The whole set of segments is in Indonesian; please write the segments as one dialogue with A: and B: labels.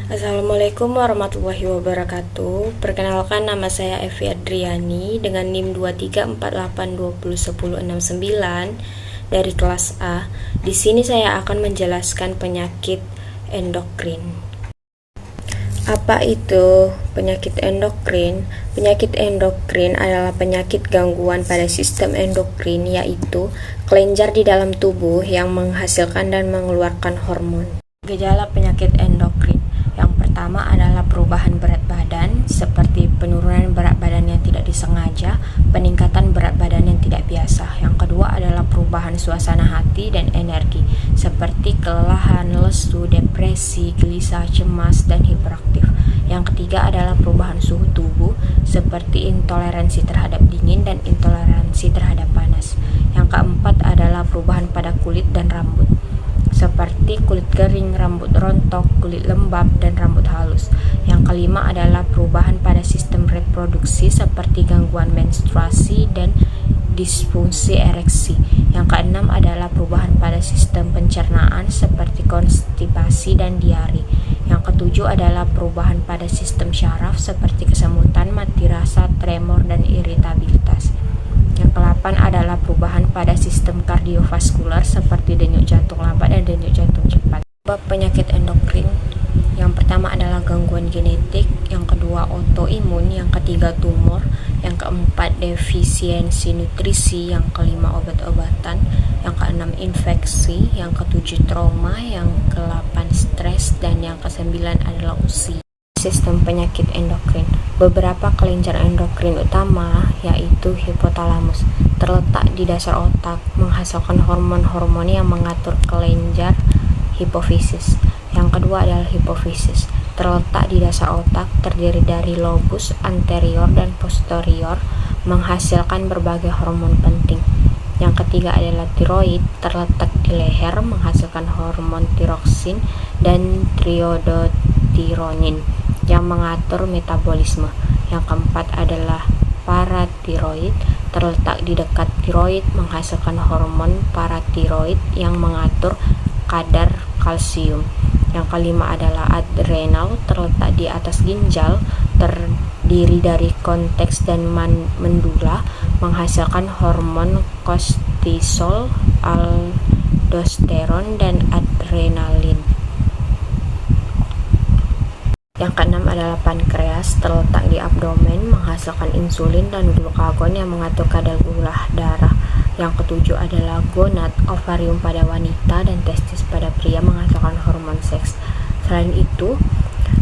A: Assalamualaikum warahmatullahi wabarakatuh. Perkenalkan, nama saya Evi Adriani dengan NIM 2348201069 dari kelas A. Di sini saya akan menjelaskan penyakit endokrin. Apa itu penyakit endokrin? Penyakit endokrin adalah penyakit gangguan pada sistem endokrin, yaitu kelenjar di dalam tubuh yang menghasilkan dan mengeluarkan hormon. Gejala penyakit endokrin yang pertama adalah perubahan berat badan, seperti penurunan berat badan yang tidak disengaja, peningkatan berat badan yang tidak biasa. Yang kedua adalah perubahan suasana hati dan energi, seperti kelelahan, lesu, depresi, gelisah, cemas, dan hiperaktif. Yang ketiga adalah perubahan suhu tubuh, seperti intoleransi terhadap dingin dan intoleransi terhadap panas. Yang keempat adalah perubahan pada kulit dan rambut, seperti kulit kering, rambut rontok, kulit lembab, dan rambut halus. Yang kelima adalah perubahan pada sistem reproduksi, seperti gangguan menstruasi dan disfungsi ereksi. Yang keenam adalah perubahan pada sistem pencernaan, seperti konstipasi dan diare. Yang ketujuh adalah perubahan pada sistem syaraf, seperti kesemutan, mati rasa, tremor, dan iritabilitas. Yang ke-8 adalah perubahan pada sistem kardiovaskular, seperti denyut jantung lambat dan denyut jantung cepat. Sebab penyakit endokrin, yang pertama adalah gangguan genetik, yang kedua autoimun, yang ketiga tumor, yang keempat defisiensi nutrisi, yang kelima obat-obatan, yang keenam infeksi, yang ketujuh trauma, yang ke-8 stres, dan yang ke-9 adalah usia. Sistem penyakit endokrin. Beberapa kelenjar endokrin utama, yaitu hipotalamus, terletak di dasar otak, menghasilkan hormon-hormon yang mengatur kelenjar hipofisis. Yang kedua adalah hipofisis, terletak di dasar otak, terdiri dari lobus anterior dan posterior, menghasilkan berbagai hormon penting. Yang ketiga adalah tiroid, terletak di leher, menghasilkan hormon tiroksin dan triodotironin yang mengatur metabolisme. Yang keempat adalah paratiroid, terletak di dekat tiroid, menghasilkan hormon paratiroid yang mengatur kadar kalsium. Yang kelima adalah adrenal, terletak di atas ginjal, terdiri dari konteks dan mendula, menghasilkan hormon kortisol, aldosteron, dan adrenalin. Yang keenam adalah pankreas, terletak di abdomen, menghasilkan insulin dan glukagon yang mengatur kadar gula darah. Yang ketujuh adalah gonad, ovarium pada wanita, dan testis pada pria, menghasilkan hormon seks. Selain itu,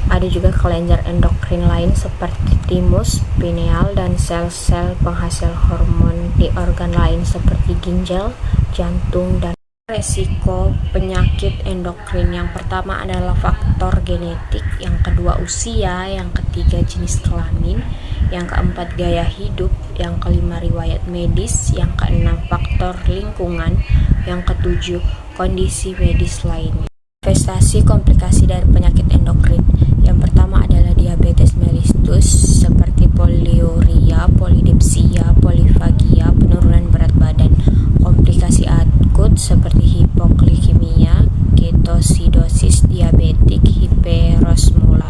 A: ada juga kelenjar endokrin lain seperti timus, pineal, dan sel-sel penghasil hormon di organ lain seperti ginjal, jantung, dan resiko penyakit endokrin. Yang pertama adalah faktor genetik, yang kedua usia, yang ketiga jenis kelamin, yang keempat gaya hidup, yang kelima riwayat medis, yang keenam faktor lingkungan, yang ketujuh kondisi medis lainnya. Manifestasi komplikasi dari penyakit endokrin. Yang pertama adalah diabetes mellitus, seperti poliuria, polidipsia, polifagia, penurunan berat badan. Komplikasi akut seperti hipoglikemia, ketosidosis, diabetik, hiperosmolar.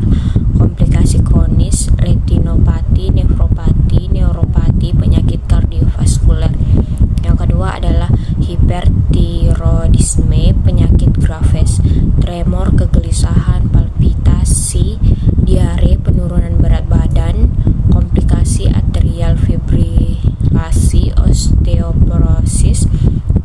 A: Komplikasi kronis, retinopati, nefropati, neuropati, penyakit kardiovaskuler. Yang kedua adalah hipertiroidisme, penyakit Graves, tremor, kegelisahan, palpitasi, diare, penurunan berat badan. Komplikasi atrial fibrilasi, osteoporosis,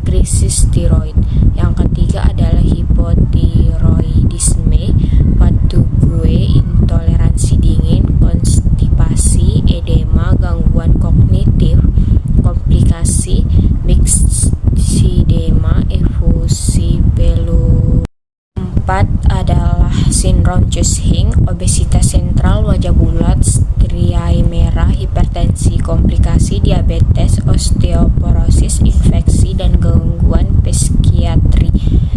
A: krisis tiroid. Yang ketiga adalah hipotiroidisme, fatigue, intoleransi dingin, konstipasi, edema, gangguan kognitif. Komplikasi myxedema, efusi pelu. 4 adalah sindrom Cushing, obesitas sentral, wajah bulat, striae merah, hipertensi. Komplikasi diabetes, osteoporosis, infeksi, dan gangguan psikiatri.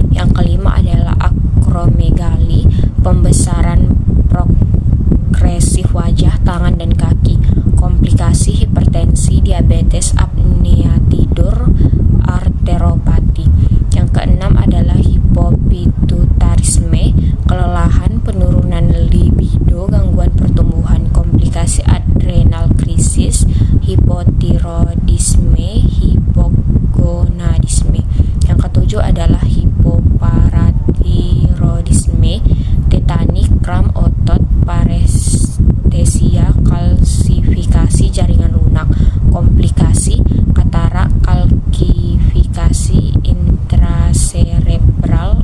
A: Yang kelima adalah akromegali, pembesaran progresif wajah, tangan, dan kaki. Komplikasi hipertensi, diabetes, apnea tidur, arteropati. Yang keenam adalah hipopituitarisme, kelelahan, penurunan hipotiroidisme, hipogonadisme. Yang ketujuh adalah hipoparatiroidisme, tetani, kram otot, parestesia, kalsifikasi jaringan lunak, komplikasi, katarak, kalsifikasi intracerebral.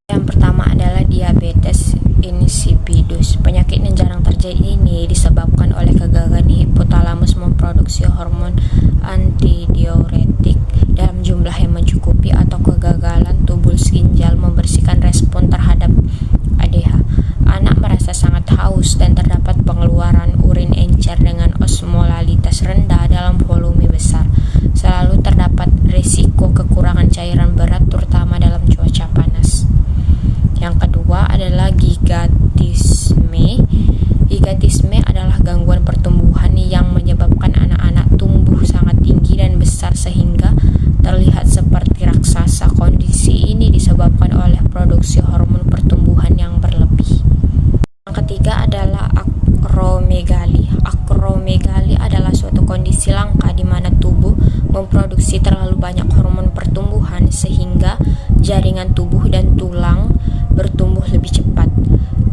A: Yang pertama adalah diabetes insipidus. Penyakit yang jarang terjadi ini disebabkan oleh kegagalan hipotalamus memproduksi hormon antidiuretik dalam jumlah yang mencukupi atau kegagalan tubulus ginjal membersihkan respon terhadap ADH. Anak merasa sangat haus dan terdapat pengeluaran urin encer dengan osmolalitas rendah dalam volume besar. Selalu terdapat risiko kekurangan cairan berat terutama dalam cuaca panas. Yang kedua adalah gigantisme. Gigantisme adalah gangguan pertumbuhan yang menyebabkan anak-anak tumbuh sangat tinggi dan besar sehingga terlihat seperti raksasa. Kondisi ini disebabkan oleh produksi hormon pertumbuhan yang berlebih. Yang ketiga adalah akromegali. Akromegali adalah suatu kondisi langka di mana tubuh memproduksi terlalu banyak hormon pertumbuhan sehingga jaringan tubuh dan tulang bertumbuh lebih cepat.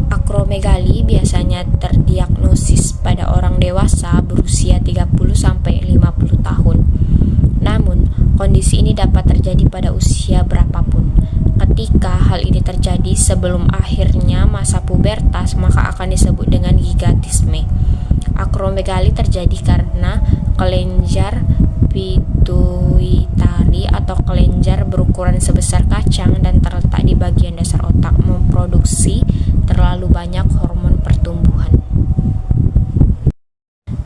A: Akromegali biasanya terdiagnosis pada orang dewasa berusia 30-50 tahun. Namun, kondisi ini dapat terjadi pada usia berapapun. Ketika hal ini terjadi sebelum akhirnya masa pubertas, maka akan disebut dengan gigantisme. Akromegali terjadi karena kelenjar pituitari atau kelenjar berukuran sebesar kacang dan terletak di bagian dasar otak memproduksi terlalu banyak hormon pertumbuhan.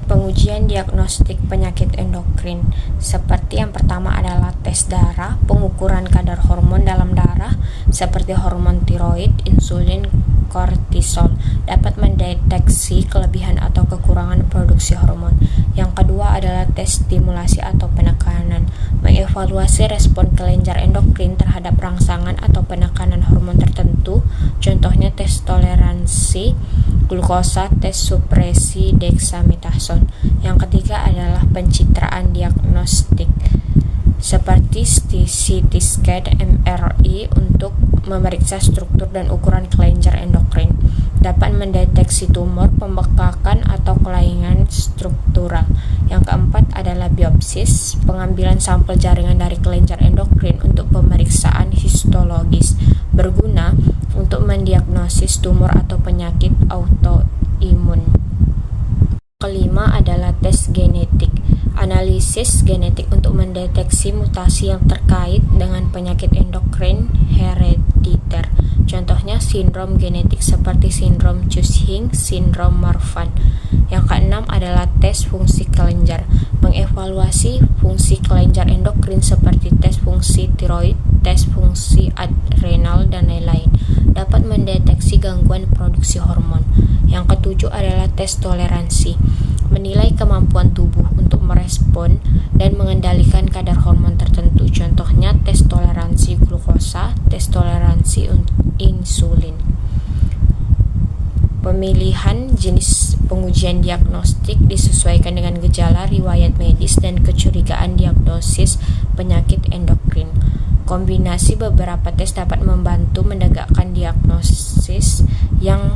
A: Pengujian diagnostik penyakit endokrin seperti yang pertama adalah tes darah, pengukuran kadar hormon dalam darah seperti hormon tiroid, insulin, kortisol dapat mendeteksi kelebihan atau kekurangan produksi hormon. Yang kedua adalah tes stimulasi atau penekanan, mengevaluasi respon kelenjar endokrin terhadap rangsangan atau penekanan hormon tertentu, contohnya tes toleransi glukosa, tes supresi dexamethasone. Yang ketiga adalah pencitraan diagnostik seperti CT scan, MRI untuk memeriksa struktur dan ukuran kelenjar endokrin, dapat mendeteksi tumor, pembekakan atau kelainan struktural. Yang keempat adalah biopsis, pengambilan sampel jaringan dari kelenjar endokrin untuk pemeriksaan histologis, berguna untuk mendiagnosis tumor atau penyakit autoimun. Kelima adalah tes genetik, analisis genetik untuk mendeteksi mutasi yang terkait dengan penyakit endokrin herediter. Contohnya sindrom genetik seperti sindrom Cushing, sindrom Marfan. Yang keenam adalah tes fungsi kelenjar, mengevaluasi fungsi kelenjar endokrin seperti tes fungsi tiroid, tes fungsi adrenal, dan lain-lain. Dapat mendeteksi gangguan produksi hormon. Yang ketujuh adalah tes toleransi, menilai kemampuan tubuh untuk merespon dan mengendalikan kadar hormon tertentu. Contohnya tes toleransi glukosa, tes toleransi insulin. Pemilihan jenis pengujian diagnostik disesuaikan dengan gejala, riwayat medis, dan kecurigaan diagnosis penyakit endokrin. Kombinasi beberapa tes dapat membantu menegakkan diagnosis yang